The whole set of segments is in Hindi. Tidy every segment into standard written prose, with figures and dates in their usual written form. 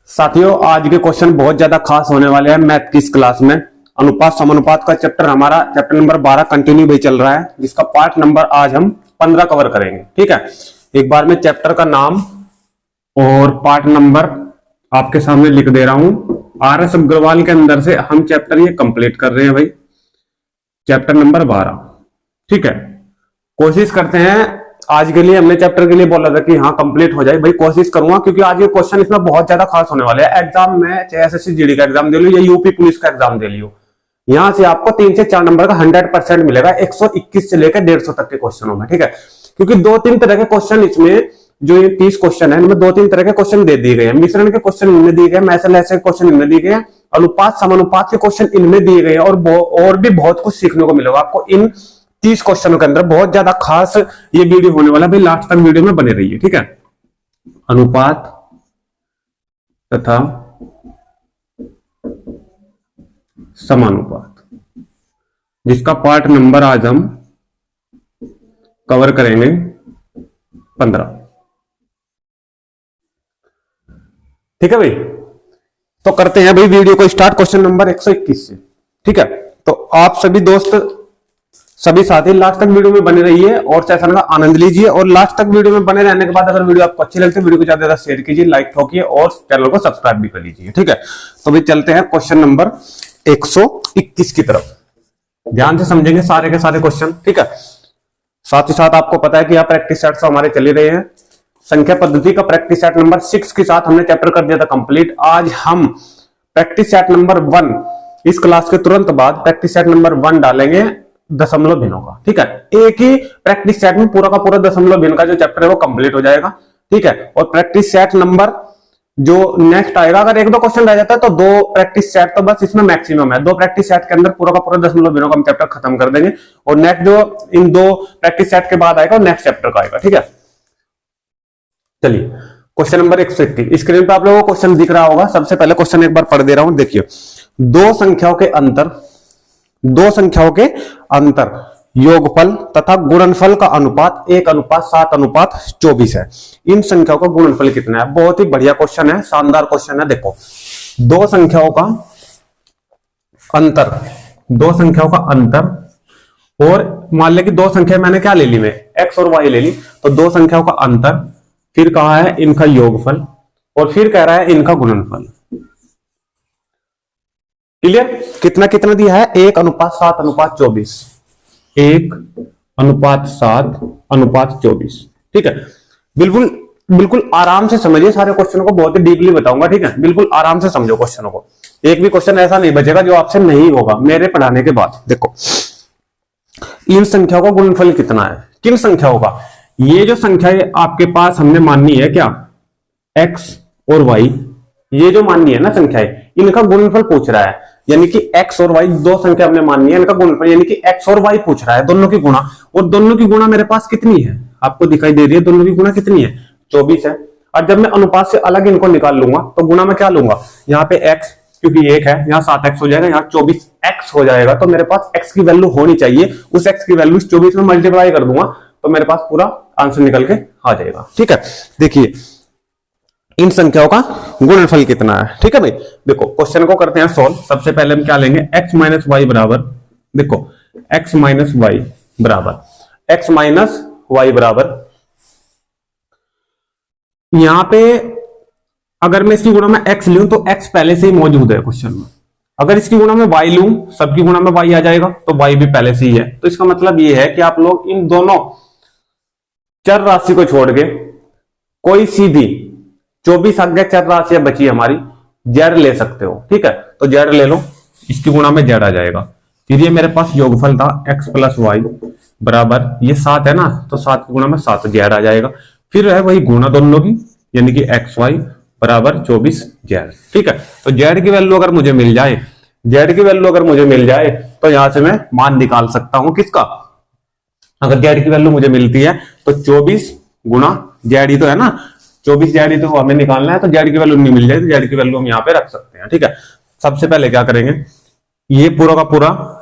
साथियों, आज के क्वेश्चन बहुत ज्यादा खास होने वाले हैं मैथ की इस क्लास में। अनुपात समानुपात का चैप्टर हमारा चैप्टर नंबर 12 कंटिन्यू भी चल रहा है, जिसका पार्ट नंबर आज हम 15 कवर करेंगे। ठीक है, एक बार मैं चैप्टर का नाम और पार्ट नंबर आपके सामने लिख दे रहा हूं। RS अग्रवाल के अंदर से हम चैप्टर ये कंप्लीट कर रहे हैं भाई, चैप्टर नंबर 12। ठीक है, कोशिश करते हैं। आज के लिए हमने चैप्टर के लिए बोला था कि हाँ कंप्लीट हो जाए भाई, कोशिश करूंगा क्योंकि आज ये क्वेश्चन इसमें बहुत ज्यादा खास होने वाले हैं। एग्जाम में चाहे SSC GD का एग्जाम दे लो या यूपी पुलिस का एग्जाम दे लियो, यहां से आपको 3 से 4 नंबर का 100% मिलेगा 121 से लेकर 150 तक के क्वेश्चनों में। ठीक है, क्योंकि 2-3 तरह के क्वेश्चन इसमें, जो ये 30 क्वेश्चन है, इनमें 2-3 तरह के क्वेश्चन दे दिए गए हैं। मिश्रण के क्वेश्चन इनमें दिए गए, मैथ्स ऐसे क्वेश्चन इनमें दिए गए हैं, अनुपात समानुपात के क्वेश्चन इनमें दिए गए हैं, और भी बहुत कुछ सीखने को मिलेगा आपको इन 30 क्वेश्चनों के अंदर। बहुत ज्यादा खास ये वीडियो होने वाला है भाई, लास्ट तक वीडियो में बने रहिए। ठीक है, अनुपात तथा समानुपात, जिसका पार्ट नंबर आज हम कवर करेंगे 15। ठीक है भाई, तो करते हैं भाई वीडियो को स्टार्ट क्वेश्चन नंबर 121 से। ठीक है, तो आप सभी दोस्त, सभी साथी लास्ट तक वीडियो में बने रहिए और सेशन का आनंद लीजिए। और लास्ट तक वीडियो में बने रहने के बाद अगर वीडियो आपको अच्छी लगती है, वीडियो को ज्यादा शेयर कीजिए, लाइक ठोकिए और चैनल को सब्सक्राइब भी कर लीजिए। ठीक है, तो भाई चलते हैं क्वेश्चन नंबर 121 की तरफ। ध्यान से समझेंगे सारे के सारे क्वेश्चन। ठीक है, साथ ही साथ आपको पता है कि यहाँ प्रैक्टिस सेट हमारे चल ही रहे हैं। संख्या पद्धति का प्रैक्टिस सेट नंबर 6 के साथ हमने चैप्टर कर दिया था कंप्लीट। आज हम प्रैक्टिस सेट नंबर 1, इस क्लास के तुरंत बाद प्रैक्टिस सेट नंबर 1 डालेंगे, दशमलव भिन्नों का। ठीक है, एक ही प्रैक्टिस सेट में पूरा का पूरा दशमलव भिन्न का जो चैप्टर है वो कंप्लीट हो जाएगा। ठीक है, और प्रैक्टिस सेट नंबर जो नेक्स्ट आएगा, अगर 1-2 क्वेश्चन रह जाता है तो 2 प्रैक्टिस सेट तो बस इसमें मैक्सिमम है। 2 प्रैक्टिस सेट के अंदर पूरा का पूरा दशमलव भिन्नों का हम चैप्टर खत्म कर देंगे, और नेक्स्ट जो इन 2 प्रैक्टिस सेट के बाद आएगा नेक्स्ट चैप्टर का आएगा। ठीक है, चलिए क्वेश्चन नंबर 121 स्क्रीन पर आप लोगों को क्वेश्चन दिख रहा होगा। सबसे पहले क्वेश्चन एक बार पढ़ दे रहा हूं, देखिए। दो संख्याओं के अंतर योगफल तथा गुणनफल का अनुपात 1:7:24 है। इन संख्याओं का गुणनफल कितना है? बहुत ही बढ़िया क्वेश्चन है, शानदार क्वेश्चन है। देखो, दो संख्याओं का अंतर, और मान ले कि 2 संख्या मैंने क्या ले ली, मैं x और y ले ली, तो 2 संख्याओं का अंतर, फिर कहा है इनका योगफल, और फिर कह रहा है इनका गुणनफल। क्लियर? कितना कितना दिया है? 1:7:24, 1:7:24। ठीक है, बिल्कुल आराम से समझिए सारे क्वेश्चनों को, बहुत ही डीपली बताऊंगा। ठीक है, बिल्कुल आराम से समझो क्वेश्चनों को। एक भी क्वेश्चन ऐसा नहीं बचेगा जो आपसे नहीं होगा मेरे पढ़ाने के बाद। देखो, इन संख्याओं का गुणनफल कितना है? किन संख्याओं का? ये जो संख्या आपके पास हमने माननी है क्या, x और y, ये जो माननी है ना संख्याएं, इनका गुणनफल पूछ रहा है। यानी कि x और y 2 संख्या हमने माननी है, इनका गुणनफल, यानी कि x और y पूछ रहा है, दोनों की गुणा। और दोनों की गुणा मेरे पास कितनी है? आपको दिखाई दे रही है, दोनों की गुणा कितनी है? 24 है। और जब मैं अनुपात से अलग इनको निकाल लूंगा तो गुणा में क्या लूंगा? यहाँ पे x, क्योंकि 1 है, यहाँ 7x हो जाएगा, यहाँ 24x हो जाएगा। तो मेरे पास x की वैल्यू होनी चाहिए, उस x की वैल्यू 24 में मल्टीप्लाई कर दूंगा तो मेरे पास पूरा आंसर निकल के आ जाएगा। ठीक है, देखिए इन संख्याओं का गुणनफल कितना है। ठीक है भाई, देखो क्वेश्चन को करते हैं सॉल्व। सबसे पहले हम क्या लेंगे, x माइनस वाई बराबर, देखो x माइनस वाई बराबर, यहां पे अगर मैं इसकी गुणा में x लूं तो x पहले से ही मौजूद है क्वेश्चन में। अगर इसकी गुणा में y लूं, सबकी गुणा में y आ जाएगा, तो y भी पहले से ही है। तो इसका मतलब ये है कि आप लोग इन दोनों चर राशि को छोड़ के कोई सीधी 24 आज्ञा चर राशि बची हमारी, z ले सकते हो। ठीक है, तो z ले लो, इसकी गुणा में z आ जाएगा। फिर ये मेरे पास योगफल था x प्लस वाई बराबर, ये 7 है ना, तो 7 की गुणा में 7 z आ जाएगा। फिर है वही गुणा दोनों की, यानी कि xy बराबर 24z। ठीक है, तो z की वैल्यू अगर मुझे मिल जाए, तो यहां से मैं मान निकाल सकता हूं किसका? अगर z की वैल्यू मुझे मिलती है तो 24 गुणा z ही तो है ना, 24 z ही तो हमें निकालना है। तो z की वैल्यू नहीं मिल जाए तो z की वैल्यू हम यहाँ पे रख सकते हैं। ठीक है, सबसे पहले क्या करेंगे, ये पूरा का पूरा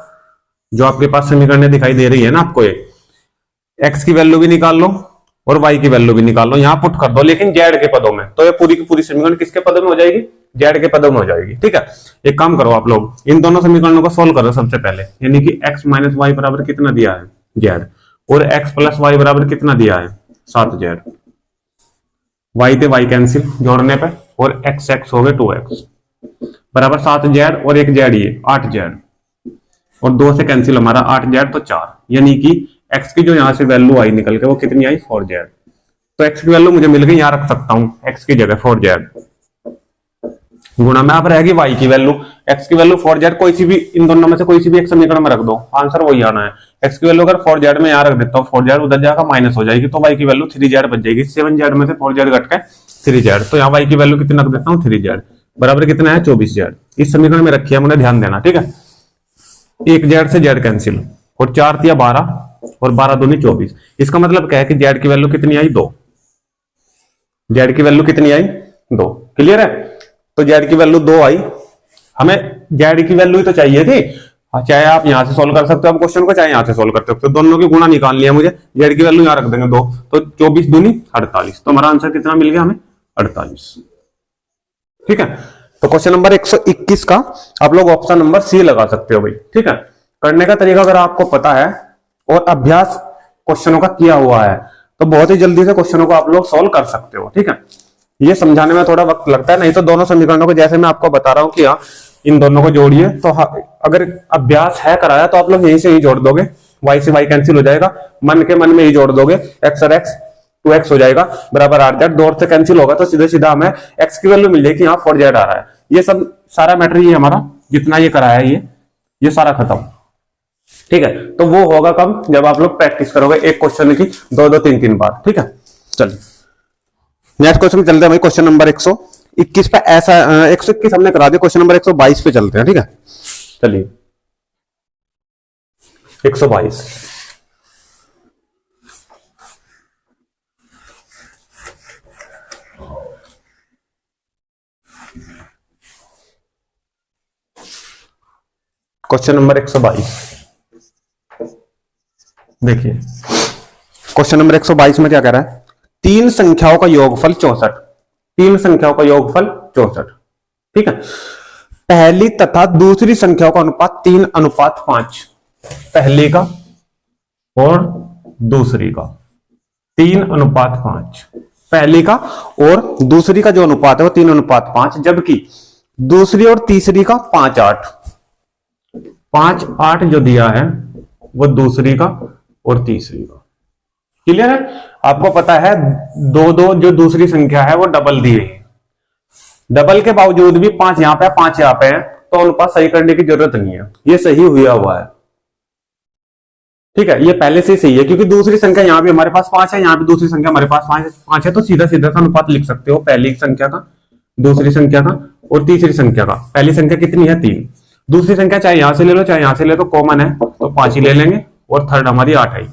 जो आपके पास समीकरण दिखाई दे रही है ना आपको, ये x की वैल्यू भी निकाल लो और y की वैल्यू भी निकाल लो, यहाँ पुट कर दो लेकिन z के पदों में, तो ये पूरी की पूरी समीकरण किसके पदों में हो जाएगी, z के पदों में हो जाएगी। ठीक है, एक काम करो आप लोग, इन दोनों समीकरणों को सोल्व करो सबसे पहले, यानी कि x माइनस वाई बराबर कितना दिया है, z, और x प्लस वाई बराबर कितना दिया है, 7z, y थे y कैंसिल जोड़ने पे, और x x हो गए 2x बराबर 7z, और एक z ये 8z, और 2 से कैंसिल हमारा 8z तो 4, यानी कि x की जो यहां से वैल्यू आई निकल के वो कितनी आई, 4z। तो x की वैल्यू मुझे मिल गई, यहां रख सकता हूं x की जगह 4z, गुणा में आप रहेगी y की वैल्यू, x की वैल्यू 4z, कोई सी भी इन दोनों में से कोई सी भी एक समीकरण में रख दो, आंसर वही आना है। x की वैल्यू अगर 4z में यहां रख देता हूं, 4z उधर जाकर माइनस हो जाएगी, तो y की वैल्यू 3z बच जाएगी, 7z में से 4z घट के 3z, तो यहाँ y की वैल्यू कितनी रख देता हूँ, 3z बराबर कितना है, 24z। इस समीकरण में रखी है, मुझे ध्यान देना, ठीक है। एक z से z कैंसिल, और 4 दिया 12, और 12 दूनी 24, इसका मतलब क्या है कि z की वैल्यू कितनी आई, 2, z की वैल्यू कितनी आई, 2, क्लियर है। तो z की वैल्यू 2 आई, हमें z की वैल्यू ही तो चाहिए थी, चाहे आप यहां से सोल्व कर सकते हो आप क्वेश्चन को, चाहे यहां से सोल्व कर सकते हो, दोनों की गुणा निकाल लिया मुझे, z की वैल्यू यहां रख देंगे 2, तो 24 दूनी 48, तो हमारा आंसर कितना मिल गया हमें, 48। ठीक है, तो क्वेश्चन नंबर 121 का आप लोग ऑप्शन नंबर सी लगा सकते हो भाई। ठीक है, करने का तरीका अगर आपको पता है और अभ्यास क्वेश्चनों का किया हुआ है तो बहुत ही जल्दी से क्वेश्चनों को आप लोग सोल्व कर सकते हो। ठीक है, ये समझाने में थोड़ा वक्त लगता है, नहीं तो दोनों समीकरणों को जैसे मैं आपको बता रहा हूं कि हाँ इन दोनों को जोड़िए, तो अगर अभ्यास है कराया तो आप लोग यहीं से ही जोड़ दोगे, y से y कैंसिल हो जाएगा, मन के मन में ही जोड़ दोगे, x और x 2x हो जाएगा बराबर 8z, 2 से कैंसिल होगा तो सीधे सीधा हमें x की वैल्यू मिल जाएगी, यहाँ 4z आ रहा है। ये सब सारा मैटर ये हमारा जितना ये कराया है ये सारा खत्म। ठीक है, तो वो होगा कब, जब आप लोग प्रैक्टिस करोगे एक क्वेश्चन की 2-2 3-3 बार। ठीक है, चलिए नेक्स्ट क्वेश्चन चलते हैं भाई, क्वेश्चन नंबर 121 पे ऐसा 121 हमने करा दिया, क्वेश्चन नंबर 122 पे चलते हैं। ठीक है, चलिए 122, क्वेश्चन नंबर 122 देखिए, क्वेश्चन नंबर 122 में क्या कह रहा है, तीन संख्याओं का योगफल 64, तीन संख्याओं का योगफल 64। ठीक है, पहली तथा दूसरी संख्याओं का अनुपात 3:5, पहली का और दूसरी का 3:5, पहली का और दूसरी का जो अनुपात है वो 3:5, जबकि दूसरी और तीसरी का 5:8, 5:8 जो दिया है वो दूसरी का और तीसरी का। क्लियर है, आपको पता है 2-2 जो दूसरी संख्या है वो डबल दी है, डबल के बावजूद भी 5 यहां पे है 5 यहां पे है, तो अनुपात सही करने की जरूरत नहीं है, ये सही हुआ है। ठीक है, ये पहले से सही है क्योंकि दूसरी संख्या यहां भी हमारे पास 5 है, यहां भी दूसरी संख्या हमारे पास 5 है, तो सीधा सीधा सा अनुपात लिख सकते हो, पहली संख्या का, दूसरी संख्या का और तीसरी संख्या का। पहली संख्या कितनी है 3, दूसरी संख्या चाहे यहां से ले लो चाहे यहां से ले लो, कॉमन है तो 5 ही ले लेंगे, और थर्ड हमारी 8 है।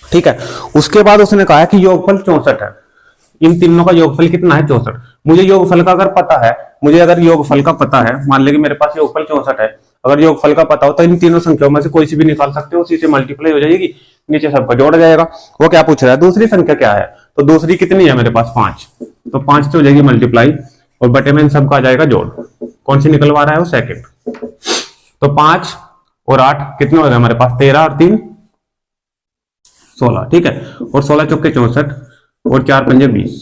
ठीक है, उसके बाद उसने कहा कि योगफल 64 है, इन तीनों का योगफल कितना है 64। मुझे योगफल का अगर पता है, मुझे अगर योगफल का पता है, मान ले कि मेरे पास योगफल 64 है, अगर योगफल का पता हो तो इन तीनों संख्याओं में से कोई सी भी निकाल सकते हो, उसी से मल्टीप्लाई हो जाएगी, नीचे सबका जोड़ जाएगा। वो क्या पूछ रहा है, दूसरी संख्या क्या है, तो दूसरी कितनी है मेरे पास 5, तो 5 से हो जाएगी मल्टीप्लाई, और बटे में इन सबका आ जाएगा जोड़, कौन सी निकलवा रहा है वो सेकंड, तो 5 और 8 कितने हो गए हमारे पास, 13 और 3 16। ठीक है, और 16 चौके 64 और 4 पंजे 20।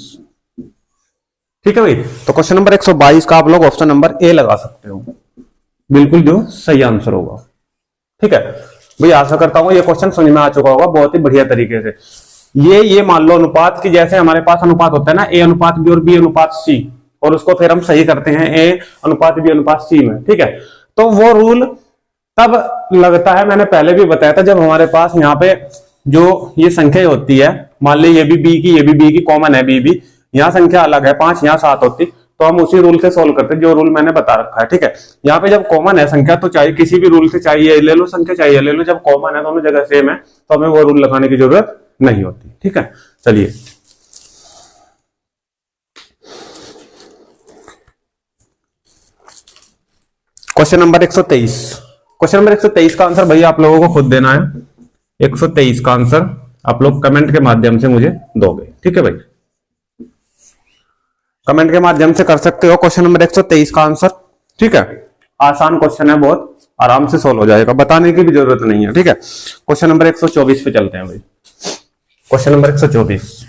ठीक है भाई, तो क्वेश्चन नंबर 122 का आप लोग ऑप्शन नंबर ए लगा सकते हो, बिल्कुल जो सही आंसर होगा। ठीक है भाई, आशा करता हूं ये क्वेश्चन समझ में आ चुका होगा बहुत ही बढ़िया तरीके से। ये मान लो अनुपात की, जैसे हमारे पास अनुपात होता है ना ए अनुपात बी और बी अनुपात सी, और उसको फिर हम सही करते हैं ए अनुपात बी अनुपात सी में। ठीक है, तो वो रूल तब लगता है, मैंने पहले भी बताया था, जब हमारे पास यहाँ पे जो ये संख्या होती है, मान ली ये भी बी की, ये भी बी की, कॉमन है बी भी, यहाँ संख्या अलग है 5 यहाँ 7 होती, तो हम उसी रूल से सोल्व करते, जो रूल मैंने बता रखा है। ठीक है, यहाँ पे जब कॉमन है संख्या तो चाहिए किसी भी रूल से, चाहिए ले लो संख्या, चाहिए ले लो, जब कॉमन है दोनों जगह सेम है तो हमें वो रूल लगाने की जरूरत नहीं होती। ठीक है, चलिए क्वेश्चन नंबर 123, क्वेश्चन नंबर 123 का आंसर भैया आप लोगों को खुद देना है। 123 का आंसर आप लोग कमेंट के माध्यम से मुझे दोगे, ठीक है भाई। कमेंट के माध्यम से कर सकते हो। क्वेश्चन नंबर 123 का आंसर, ठीक है, आसान क्वेश्चन है, बहुत आराम से सोल्व हो जाएगा, बताने की भी जरूरत नहीं है, ठीक है। क्वेश्चन नंबर 124 पे चलते हैं भाई। क्वेश्चन नंबर 124,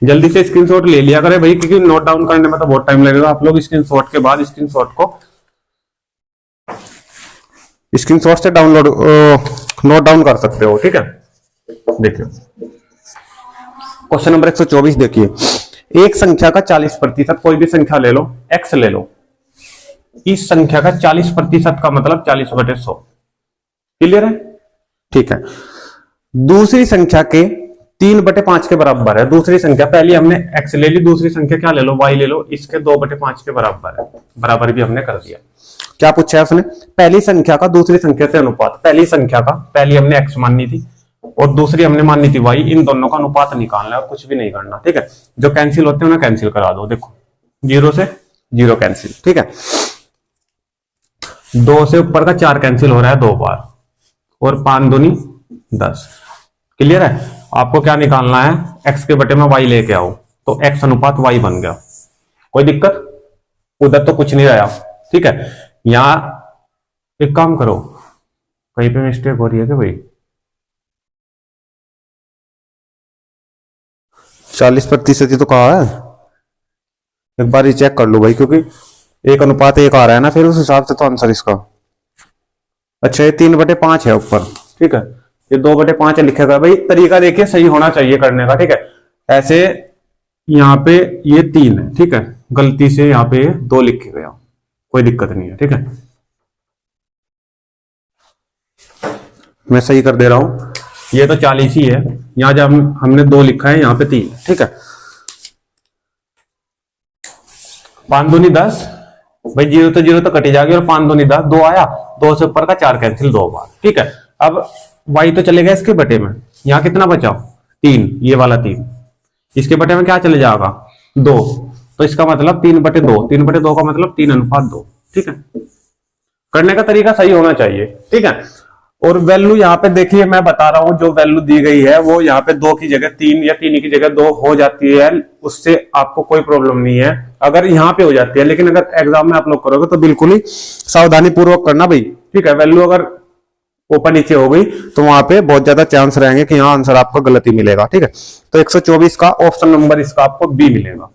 जल्दी से स्क्रीनशॉट ले लिया करें भाई, क्योंकि नोट डाउन करने में तो बहुत टाइम लगेगा। आप लोग स्क्रीनशॉट के बाद स्क्रीनशॉट से डाउनलोड नोट डाउन कर सकते हो, ठीक है। देखिए क्वेश्चन नंबर 124 देखिए, एक संख्या का 40%, कोई भी संख्या ले लो, x ले लो, इस संख्या का 40% का मतलब 40/100, क्लियर है, ठीक है। दूसरी संख्या के 3/5 के बराबर है। दूसरी संख्या, पहली हमने x ले ली, दूसरी संख्या क्या ले लो, y ले लो, इसके 2/5 के बराबर है। बराबर भी हमने कर दिया। क्या पूछा है उसने, पहली संख्या का दूसरी संख्या से अनुपात। पहली संख्या का, पहली हमने x माननी थी और दूसरी हमने माननी थी y, इन दोनों का अनुपात निकालना है और कुछ भी नहीं करना, ठीक है। जो कैंसिल होते हैं उन्हें कैंसिल करा दो, देखो 0 से 0 कैंसिल, ठीक है। 2 से ऊपर का 4 कैंसिल हो रहा है 2 बार, और 5 दूनी 10, क्लियर है। आपको क्या निकालना है, x के बटे में y लेके आओ, तो x अनुपात y बन गया। कोई दिक्कत, उधर तो कुछ नहीं रहा, ठीक है। यहां एक काम करो, कहीं पे मिस्टेक हो रही है क्या भाई, 40% ही तो कहा है, एक बार ही चेक कर लो भाई, क्योंकि 1:1 आ रहा है ना, फिर उस हिसाब से तो आंसर इसका, अच्छा ये 3/5 है ऊपर, ठीक है, ये 2/5 लिखेगा भाई। तरीका देखिए सही होना चाहिए करने का, ठीक है। ऐसे यहाँ पे ये 3 है, ठीक है, गलती से यहाँ पे 2 लिख के गया, कोई दिक्कत नहीं है, ठीक है, मैं सही कर दे रहा हूं। ये तो 40 ही है, यहां जब हमने 2 लिखा है, यहाँ पे 3, ठीक है। 5 दूनी 10 भाई, 0 तो 0 तो कटी जाएगी, और 5 दूनी 10, 2 आया, 2 से ऊपर का 4 कैंसिल 2 बार, ठीक है। अब y तो चले गया इसके बटे में, यहां कितना बचा 3, ये वाला 3, इसके बटे में क्या चले जाएगा 2, तो इसका मतलब 3/2, 3/2 का मतलब 3:2, ठीक है। करने का तरीका सही होना चाहिए, ठीक है। और वैल्यू यहाँ पे देखिए, मैं बता रहा हूं, जो वैल्यू दी गई है वो यहाँ पे 2 की जगह 3 या 3 की जगह 2 हो जाती है, उससे आपको कोई प्रॉब्लम नहीं है अगर यहाँ पे हो जाती है। लेकिन अगर एग्जाम में आप लोग करोगे तो बिल्कुल ही सावधानी पूर्वक करना भाई, ठीक है। वैल्यू अगर ऊपर नीचे हो गई तो वहां पे बहुत ज्यादा चांस रहेंगे कि यहाँ आंसर आपको गलत ही मिलेगा, ठीक है। तो 124 का ऑप्शन नंबर इसका आपको बी मिलेगा,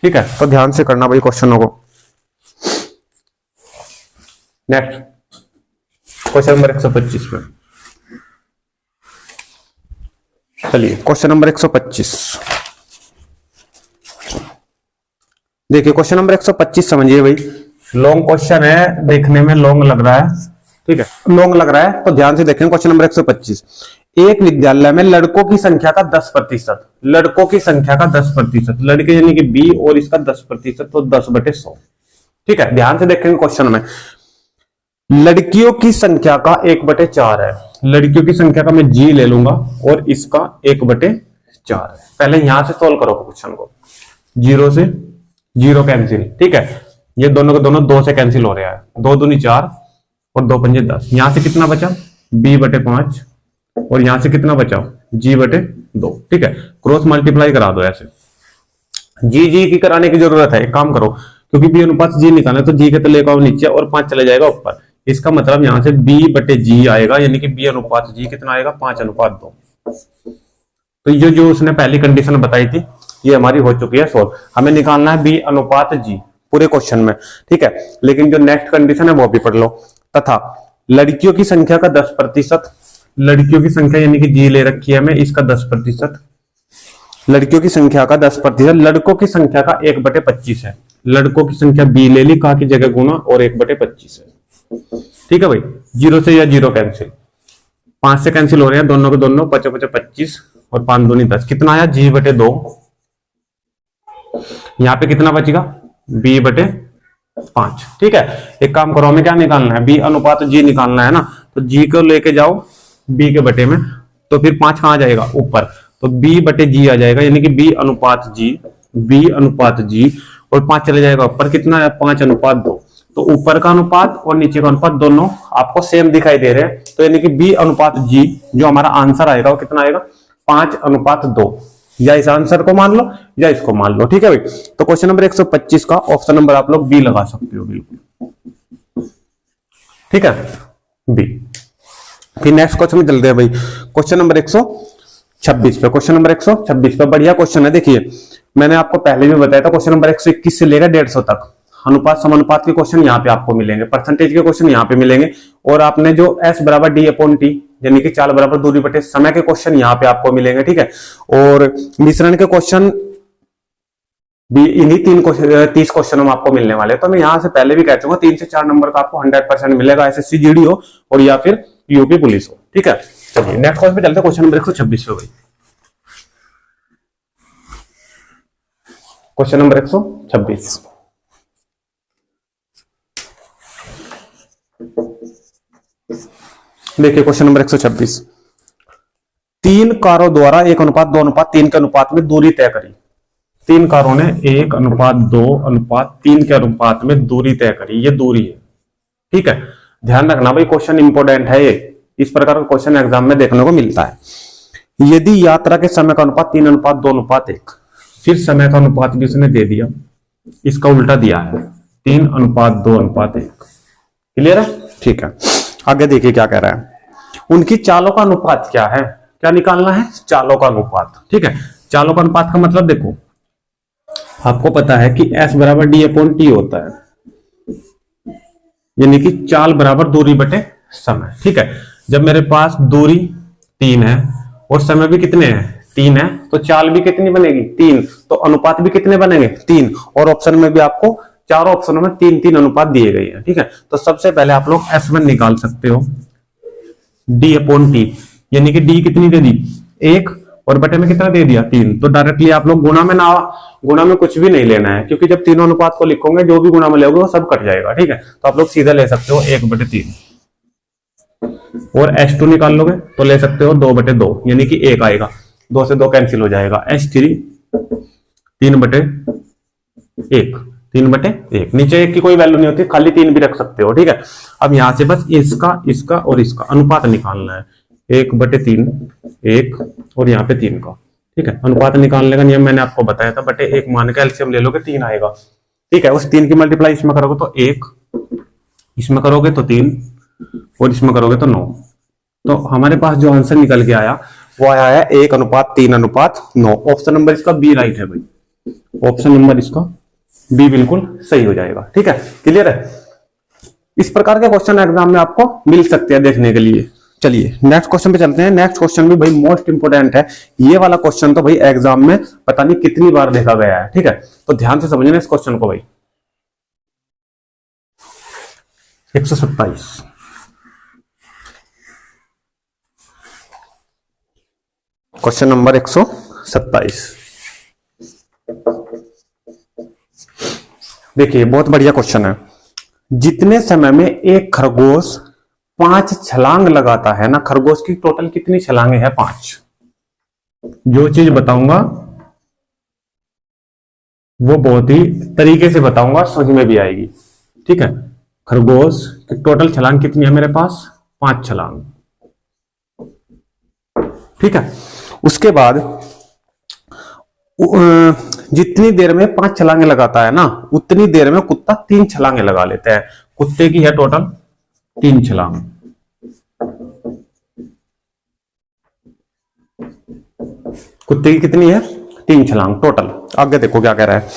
ठीक है। तो ध्यान से करना भाई क्वेश्चनों को। नेक्स्ट क्वेश्चन नंबर 125 में चलिए, क्वेश्चन नंबर 125 देखिए। क्वेश्चन नंबर 125 समझिए भाई, लॉन्ग क्वेश्चन है, देखने में लॉन्ग लग रहा है, ठीक है, लॉन्ग लग रहा है, तो ध्यान से देखें। क्वेश्चन नंबर 125, एक विद्यालय में लड़कों की संख्या का 10%, लड़कों की संख्या का 10%, लड़के यानी कि बी, और इसका 10%, तो 10/100, ठीक है। ध्यान से देखेंगे क्वेश्चन में, लड़कियों की संख्या का 1/4 है, लड़कियों की संख्या का मैं जी ले लूंगा और इसका 1/4 है। पहले यहां से सोल्व करो क्वेश्चन को, 0 से 0 कैंसिल, ठीक है। ये दोनों के दोनों 2 से कैंसिल हो रहा है, 2 दूनी 4 और 2 पंजे 10। यहां से कितना बचा b/5, और यहां से कितना बचा g/2, ठीक है। क्रॉस मल्टीप्लाई करा दो ऐसे, जी की कराने की जरूरत है। एक काम करो, क्योंकि b अनुपात जी निकालना है, तो जी के तले का नीचे और 5 चले जाएगा ऊपर, इसका मतलब यहां से b/g आएगा, यानी कि b अनुपात g कितना आएगा 5:2। तो ये जो उसने पहली कंडीशन बताई थी ये हमारी हो चुकी है सोल्व। हमें निकालना है b अनुपात g पूरे क्वेश्चन में, ठीक है। लेकिन जो नेक्स्ट कंडीशन है वो भी पढ़ लो। तथा लड़कियों की संख्या का 10%, लड़कियों की संख्या यानी कि जी ले रखी है हमें, इसका 10%, लड़कियों की संख्या का 10%, लड़कों की संख्या का 1/25 है, लड़कों की संख्या b ले ली, का की जगह गुना, और 1/25 है, ठीक है भाई। 0 से या 0 कैंसिल, 5 से कैंसिल हो रहे हैं दोनों के दोनों, 25 और 5 दूनी 10, कितना आया g/2। यहां पे कितना बचेगा b/5, ठीक है। एक काम करो, हमें क्या निकालना है, b अनुपात g निकालना है ना, तो g को लेके जाओ b के बटे में, तो फिर 5 कहां जाएगा ऊपर, तो b/g आ जाएगा, यानी कि b अनुपात g, और 5 चले जाएगा ऊपर, कितना है 5:2। तो ऊपर का अनुपात और नीचे का अनुपात दोनों आपको सेम दिखाई दे रहे हैं, तो यानी कि बी अनुपात जी जो हमारा आंसर आएगा वो कितना आएगा 5:2। या इस आंसर को मान लो या इसको मान लो, ठीक है भाई। तो क्वेश्चन नंबर 125 का ऑप्शन नंबर आप लोग बी लगा सकते हो, बिल्कुल ठीक है, बी। फिर नेक्स्ट क्वेश्चन में चलते हैं भाई, क्वेश्चन नंबर 126 पे। क्वेश्चन नंबर 126 पे बढ़िया क्वेश्चन है। देखिए मैंने आपको पहले भी बताया था क्वेश्चन नंबर 121 से लेकर 150 तक अनुपात समानुपात के क्वेश्चन यहाँ पे आपको मिलेंगे, परसेंटेज के क्वेश्चन यहाँ पे मिलेंगे, और आपने जो S बराबर D/T यानी कि चाल बराबर दूरी बटे समय के क्वेश्चन यहाँ पे आपको मिलेंगे, ठीक है। और मिश्रण के क्वेश्चन भी इन्हीं 30 क्वेश्चन हम आपको मिलने वाले हैं। तो मैं यहाँ से पहले भी कह चुका 3 से 4 नंबर का आपको 100% मिलेगा, SSC GD हो और या फिर यूपी पुलिस हो, ठीक है। चलिए नेक्स्ट क्वेश्चन पे चलते हैं, क्वेश्चन नंबर 126 पे भाई। क्वेश्चन नंबर 126, देखिए क्वेश्चन नंबर 126, 3 कारों द्वारा 1:2:3 के अनुपात में दूरी तय करी। 3 कारों ने 1:2:3 के अनुपात में दूरी तय करी, ये दूरी है, ठीक है। ध्यान रखना भाई क्वेश्चन इंपोर्टेंट है, ये इस प्रकार का क्वेश्चन एग्जाम में देखने को मिलता है। यदि यात्रा के समय का अनुपात 3:2:1, फिर समय का अनुपात भी उसने दे दिया, इसका उल्टा दिया है 3:2:1। क्लियर है, ठीक है। आगे देखिए क्या कह रहा है, उनकी चालों का अनुपात क्या है, क्या निकालना है, चालों का अनुपात, ठीक है। चालों का अनुपात का मतलब देखो आपको पता है कि S बराबर D/T होता है, यानी कि चाल बराबर दूरी बटे समय, ठीक है। जब मेरे पास दूरी 3 है और समय भी कितने हैं 3 है, तो चाल भी कितनी बनेगी 3, तो अनुपात भी कितने बनेंगे 3। और ऑप्शन में भी आपको चारों ऑप्शनों में 3-3 अनुपात दिए गए हैं, ठीक है। तो सबसे पहले आप लोग S1 निकाल सकते हो D/T, यानी कि D कितनी दे दी 1 और बटे में कितना दे दिया 3, तो डायरेक्टली आप लोग गुणा में कुछ भी नहीं लेना है, क्योंकि जब तीनों अनुपात को लिखोगे जो भी गुणा में लोगे वो सब कट जाएगा, ठीक है। तो आप लोग सीधा ले सकते हो 1/3, और S2 निकाल लोगे तो ले सकते हो 2/2, यानी कि 1 आएगा, 2 से 2 कैंसिल हो जाएगा, S3 3/1, नीचे 1 की कोई वैल्यू नहीं होती, खाली 3 भी रख सकते हो, ठीक है। अब यहां से बस इसका और इसका अनुपात निकालना है, 1/3 1 और यहाँ पे 3 का, ठीक है। अनुपात निकालने का नियम मैंने आपको बताया था, बटे 1 मान के एलसीएम ले लोगे 3 आएगा, ठीक है। उस 3 की मल्टीप्लाई इसमें करोगे तो 1, इसमें करोगे तो 3 और इसमें करोगे तो 9। तो हमारे पास जो आंसर निकल के आया वो आया है 1:3:9। ऑप्शन नंबर इसका बी राइट है भाई, ऑप्शन नंबर इसका बी बिल्कुल सही हो जाएगा, ठीक है। क्लियर है, इस प्रकार के क्वेश्चन एग्जाम में आपको मिल सकते हैं देखने के लिए। चलिए नेक्स्ट क्वेश्चन पे चलते हैं। नेक्स्ट क्वेश्चन भी भाई मोस्ट इंपोर्टेंट है, ये वाला क्वेश्चन तो भाई एग्जाम में पता नहीं कितनी बार देखा गया है, ठीक है। तो ध्यान से समझना इस क्वेश्चन को भाई। 127, क्वेश्चन नंबर 127, देखिए बहुत बढ़िया क्वेश्चन है। जितने समय में एक खरगोश 5 छलांग लगाता है ना, खरगोश की टोटल कितनी छलांगे हैं 5। जो चीज बताऊंगा वो बहुत ही तरीके से बताऊंगा, समझ में भी आएगी, ठीक है। खरगोश की टोटल छलांग कितनी है मेरे पास 5 छलांग, ठीक है। उसके बाद जितनी देर में 5 छलांगे लगाता है ना, उतनी देर में कुत्ता 3 छलांगे लगा लेता है। कुत्ते की है टोटल 3 छलांग, कुत्ते की कितनी है 3 छलांग टोटल। आगे देखो क्या कह रहा है,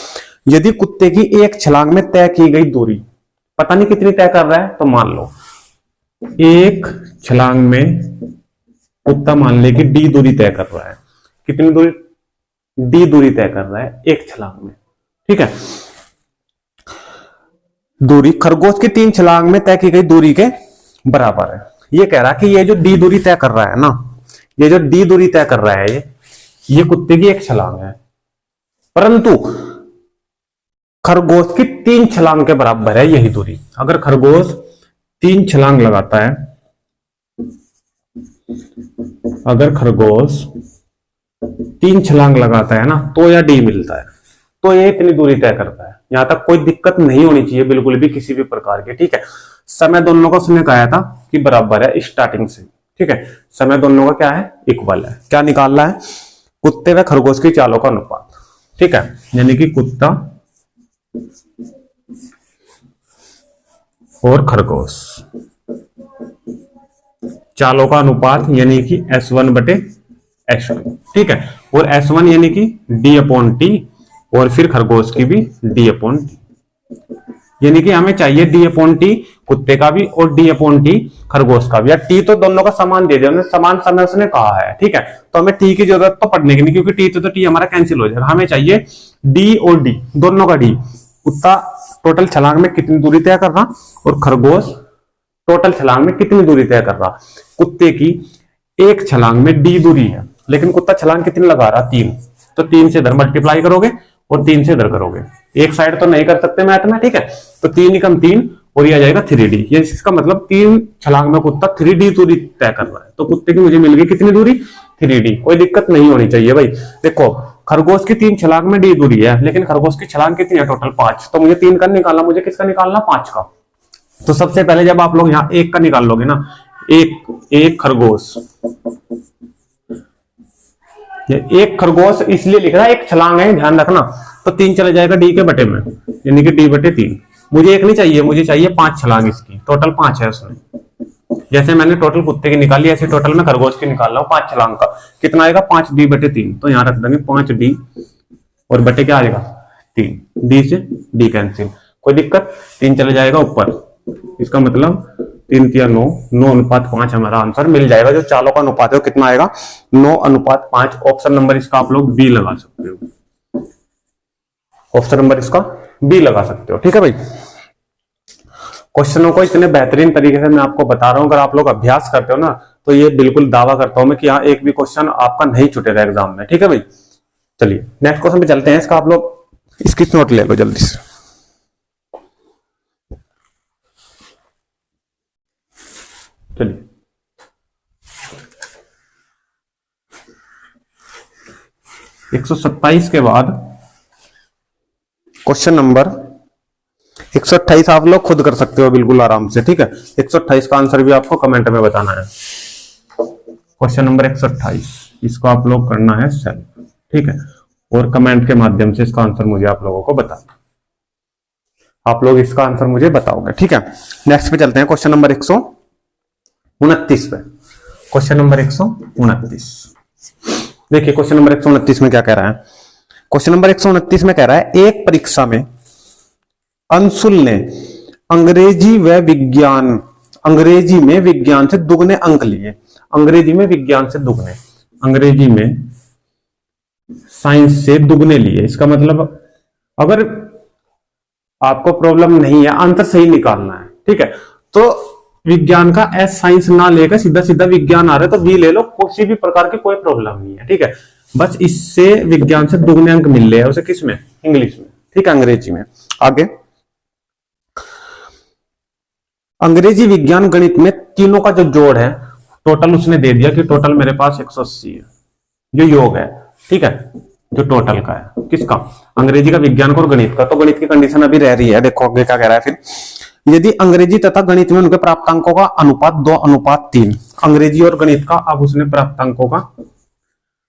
यदि कुत्ते की एक छलांग में तय की गई दूरी पता नहीं कितनी तय कर रहा है, तो मान लो एक छलांग में कुत्ता मान ले कि डी दूरी तय कर रहा है, कितनी दूरी डी दूरी तय कर रहा है एक छलांग में, ठीक है। दूरी खरगोश की 3 छलांग में तय की गई दूरी के बराबर है। ये कह रहा है कि ये जो डी दूरी तय कर रहा है ना, ये जो डी दूरी तय कर रहा है ये कुत्ते की एक छलांग है, परंतु खरगोश की 3 छलांग के बराबर है यही दूरी। अगर खरगोश 3 छलांग लगाता है, अगर खरगोश 3 छलांग लगाता है ना, तो यह डी मिलता है, तो ये इतनी दूरी तय करता है। यहां तक कोई दिक्कत नहीं होनी चाहिए बिल्कुल भी किसी भी प्रकार की, ठीक है। समय दोनों का उसने कहा था कि बराबर है स्टार्टिंग से, ठीक है। समय दोनों का क्या है, इक्वल है। क्या निकालना है, कुत्ते व खरगोश की चालों का अनुपात, ठीक है। यानी कि कुत्ता और खरगोश चालों का अनुपात यानी कि S1 बटे S2, ठीक है। और S1 यानी कि D/T और फिर खरगोश की भी D/T, यानी कि हमें चाहिए D/T कुत्ते का भी और D/T खरगोश का भी। या T तो दोनों का समान दे दिया, समान समय उसने कहा है, ठीक है। तो हमें T की जरूरत तो पड़ने की नहीं, क्योंकि T तो T हमारा कैंसिल हो जाएगा। हमें चाहिए D और D दोनों का D। कुत्ता टोटल छलांग में कितनी दूरी तय कर रहा और खरगोश टोटल छलांग में कितनी दूरी तय कर रहा। कुत्ते की एक छलांग में D दूरी है, लेकिन कुत्ता छलांग कितनी लगा रहा, 3। तो 3 से इधर मल्टीप्लाई करोगे और 3 से इधर करोगे, एक साइड तो नहीं कर सकते मैथ में, ठीक है। तो 3 ही कम 3 और ये आ जाएगा 3D। ये इसका मतलब 3 छलांग में कुत्ता 3D दूरी तय कर रहा है। तो कुत्ते की मुझे मिल गई कितनी दूरी, 3D। कोई दिक्कत नहीं होनी चाहिए भाई। देखो खरगोश की 3 छलांग में D दूरी है, लेकिन खरगोश की छलांग कितनी है टोटल 5। तो मुझे 3 का निकालना, मुझे किसका निकालना, 5 का। तो सबसे पहले जब आप लोग यहाँ 1 का निकाल लोगे ना, एक खरगोश, ये एक खरगोश इसलिए लिख रहा है, एक छलांग है ध्यान रखना। तो 3 चला जाएगा D के बटे में, यानी कि D/3। मुझे 1 नहीं चाहिए, मुझे चाहिए 5 छलांग इसकी। टोटल 5 है उसमें। जैसे मैंने टोटल कुत्ते की निकाली, ऐसे टोटल में खरगोश की निकाल रहा हूं 5 छलांग का। कितना आएगा, 5D/3। तो यहां रख देंगे 5D और बटे क्या आएगा, 3। D से D कैंसिल, कोई दिक्कत। 3 चले जाएगा ऊपर, इसका मतलब 3 या 9:5 हमारा आंसर मिल जाएगा। जो चालों का अनुपात है वो कितना आएगा, 9:5। ऑप्शन नंबर इसका आप लोग B लगा सकते हो। ऑप्शन नंबर इसका B लगा सकते हो, ठीक है भाई। क्वेश्चनों को इतने बेहतरीन तरीके से मैं आपको बता रहा हूं, अगर आप लोग अभ्यास करते हो ना, तो ये बिल्कुल दावा करता हूं मैं कि यहाँ एक भी क्वेश्चन आपका नहीं छूटेगा एग्जाम में, ठीक है भाई। चलिए नेक्स्ट क्वेश्चन पे चलते हैं। इसका आप लोग इसकी नोट ले लो जल्दी से। चलिए 127 के बाद क्वेश्चन नंबर 128 आप लोग खुद कर सकते हो बिल्कुल आराम से, ठीक है। 128 का आंसर भी आपको कमेंट में बताना है। क्वेश्चन नंबर 128, इसको आप लोग करना है सेल्फ, ठीक है। और कमेंट के माध्यम से इसका आंसर मुझे आप लोगों को बताना, आप लोग इसका आंसर मुझे बताओगे, ठीक है। नेक्स्ट पे चलते हैं क्वेश्चन नंबर 129 पे। क्वेश्चन नंबर 129, देखिए क्वेश्चन नंबर 129 में क्या कह रहा है। क्वेश्चन नंबर 129 में कह रहा है, एक परीक्षा में अंशुल ने अंग्रेजी में विज्ञान से दुगने अंक लिए। अंग्रेजी में विज्ञान से दुगने, अंग्रेजी में साइंस से दुगने लिए। इसका मतलब अगर आपको प्रॉब्लम नहीं है, आंसर सही निकालना है, ठीक है, तो विज्ञान का एस साइंस ना लेकर सीधा सीधा विज्ञान आ रहा है तो वी ले लो, किसी भी प्रकार की कोई प्रॉब्लम नहीं है, ठीक है। बस इससे विज्ञान से दुगने अंक मिल रहे हैं उसे, किसमें, इंग्लिश में, ठीक है, अंग्रेजी में। आगे अंग्रेजी विज्ञान गणित में तीनों का जो जोड़ है टोटल उसने दे दिया कि टोटल मेरे पास 180 है, जो योग है, ठीक है, जो टोटल का है, किसका, अंग्रेजी का, विज्ञान का और गणित का। तो गणित की कंडीशन अभी रह रही है, देखो आगे क्या कह रहा है फिर। यदि अंग्रेजी तथा गणित में उनके प्राप्तांकों का अनुपात 2:3, अंग्रेजी और गणित का अब उसने प्राप्तांकों का,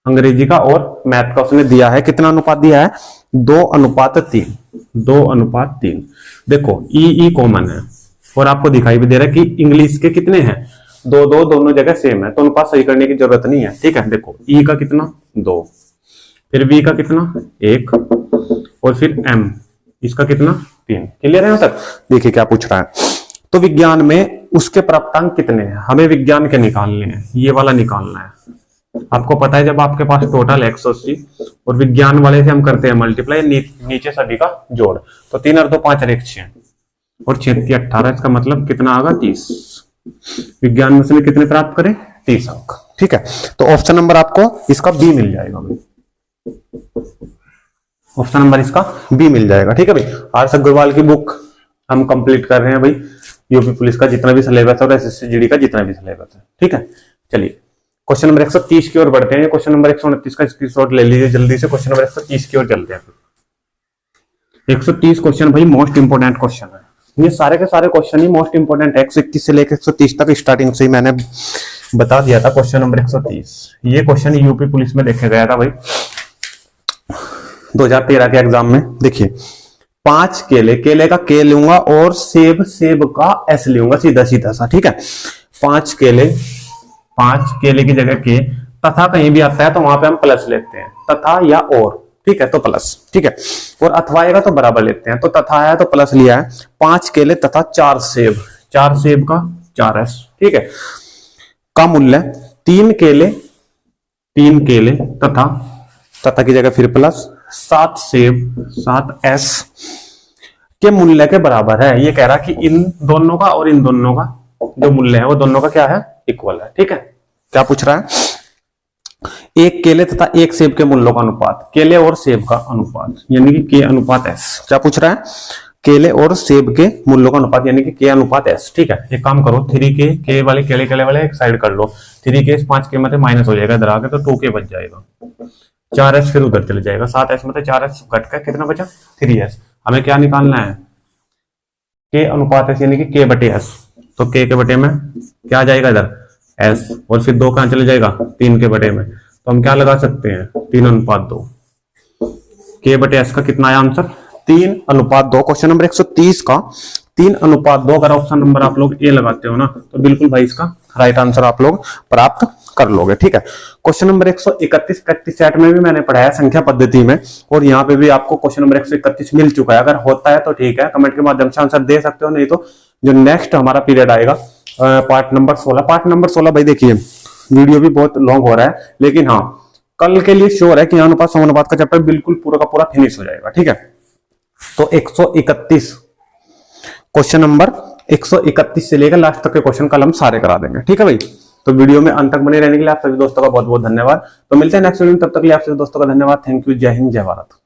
अंग्रेजी का और मैथ का उसने दिया है, कितना अनुपात दिया है, 2:3, 2:3। देखो ई कॉमन है और आपको दिखाई भी दे रहा है कि इंग्लिश के कितने हैं, 2 दोनों जगह सेम है, तो अनुपात सही करने की जरूरत नहीं है, ठीक है। देखो ई का कितना 2, फिर वी का कितना 1 और फिर एम इसका कितना 3। क्लियर है यहाँ तक। देखिए क्या पूछ रहा है, तो विज्ञान में उसके प्राप्तांक कितने हैं, हमें विज्ञान के निकालने हैं, ये वाला निकालना है। आपको पता है जब आपके पास टोटल 180 और विज्ञान वाले से हम करते हैं मल्टीप्लाई, नीचे सभी का जोड़, तो 3 और 2 5 और 1 6 और 6 3 18, इसका मतलब कितना आगा 30। विज्ञान में उसने कितने प्राप्त करे, 30 अंक, ठीक है। तो ऑप्शन नंबर आपको इसका बी मिल जाएगा भाई, ऑप्शन नंबर इसका बी मिल जाएगा, ठीक है भाई। आर अग्रवाल की बुक हम कंप्लीट कर रहे हैं भाई, यूपी पुलिस का जितना भी सिलेबस है और एसएससी जीडी का जितना भी सिलेबस है, ठीक है। चलिए क्वेश्चन नंबर 130 की ओर बढ़ते हैं। क्वेश्चन नंबर 129 का स्क्रीनशॉट ले लीजिए जल्दी से, क्वेश्चन नंबर 130 की ओर चलते हैं। 130 क्वेश्चन भाई मोस्ट इंपोर्टेंट क्वेश्चन है। ये सारे के सारे क्वेश्चन ही मोस्ट इंपोर्टेंट है। 121 से लेकर 130 तक स्टार्टिंग से ही मैंने बता दिया था। क्वेश्चन नंबर 130 ये क्वेश्चन यूपी पुलिस में देखा गया था भाई 2013 के एग्जाम में। देखिए 5 केले, केले का के लूंगा और सेब, सेब का एस लूंगा, सीधा सीधा सा, ठीक है। 5 केले की जगह के, तथा कहीं भी आता है तो वहां पे हम प्लस लेते हैं, तथा या और, ठीक है, तो प्लस, ठीक है। और अथवा आएगा तो बराबर लेते हैं, तो तथा आया तो प्लस लिया है। 5 केले तथा 4 सेब, 4 सेब का 4s, ठीक है, का मूल्य 3 केले तथा की जगह फिर प्लस 7 सेब 7s के मूल्य के बराबर है। ये कह रहा कि इन दोनों का और इन दोनों का जो मूल्य है वो दोनों का क्या है, इक्वल है, ठीक है। क्या पूछ रहा है, एक केले तथा एक सेब के मूल्यों का अनुपात, केले और सेब का अनुपात यानी कि के अनुपात s। क्या पूछ रहा है, केले और सेब के मूल्यों का अनुपात यानी कि के अनुपात s, ठीक है। एक काम करो 3 के वाले केले वाले एक साइड कर लो, 3 के 5 के मतलब माइनस हो जाएगा इधर आके, तो 2 के बच जाएगा, 4s फिर उधर चले जाएगा, 7s मतलब 4s घट का कितना बचा 3s। हमें क्या निकालना है, के अनुपात s यानी कि k बटे s, तो k के बटे में क्या आ जाएगा इधर s, और फिर 2 कहां चले जाएगा 3 के बटे में, तो हम क्या लगा सकते हैं 3:2। k बटे s का कितना आया आंसर 3:2। क्वेश्चन नंबर 130 का 3:2 अगर ऑप्शन नंबर आप लोग ए लगाते हो ना तो बिल्कुल भाई इसका राइट आंसर आप लोग प्राप्त कर लोगे, ठीक है। क्वेश्चन नंबर 131 प्रैक्टिस सेट में भी मैंने पढ़ाया संख्या पद्धति में, और यहाँ पे भी आपको क्वेश्चन नंबर 131 मिल चुका है। अगर होता है तो ठीक है, कमेंट के माध्यम से आंसर दे सकते हो, नहीं तो जो नेक्स्ट हमारा पीरियड आएगा पार्ट नंबर 16 भाई देखिए वीडियो भी बहुत लॉन्ग हो रहा है, लेकिन हाँ कल के लिए श्योर है कि अनुपात समानुपात का चैप्टर बिल्कुल पूरा का पूरा फिनिश हो जाएगा, ठीक है। तो 131 क्वेश्चन नंबर 131 से लेकर लास्ट तक के क्वेश्चन कल हम सारे करा देंगे, ठीक है भाई। तो वीडियो में अंत तक बने रहने के लिए आप सभी दोस्तों का बहुत बहुत धन्यवाद। तो मिलते हैं नेक्स्ट वीडियो में, तब तक के लिए आप सभी दोस्तों का धन्यवाद। थैंक यू, जय हिंद, जय भारत।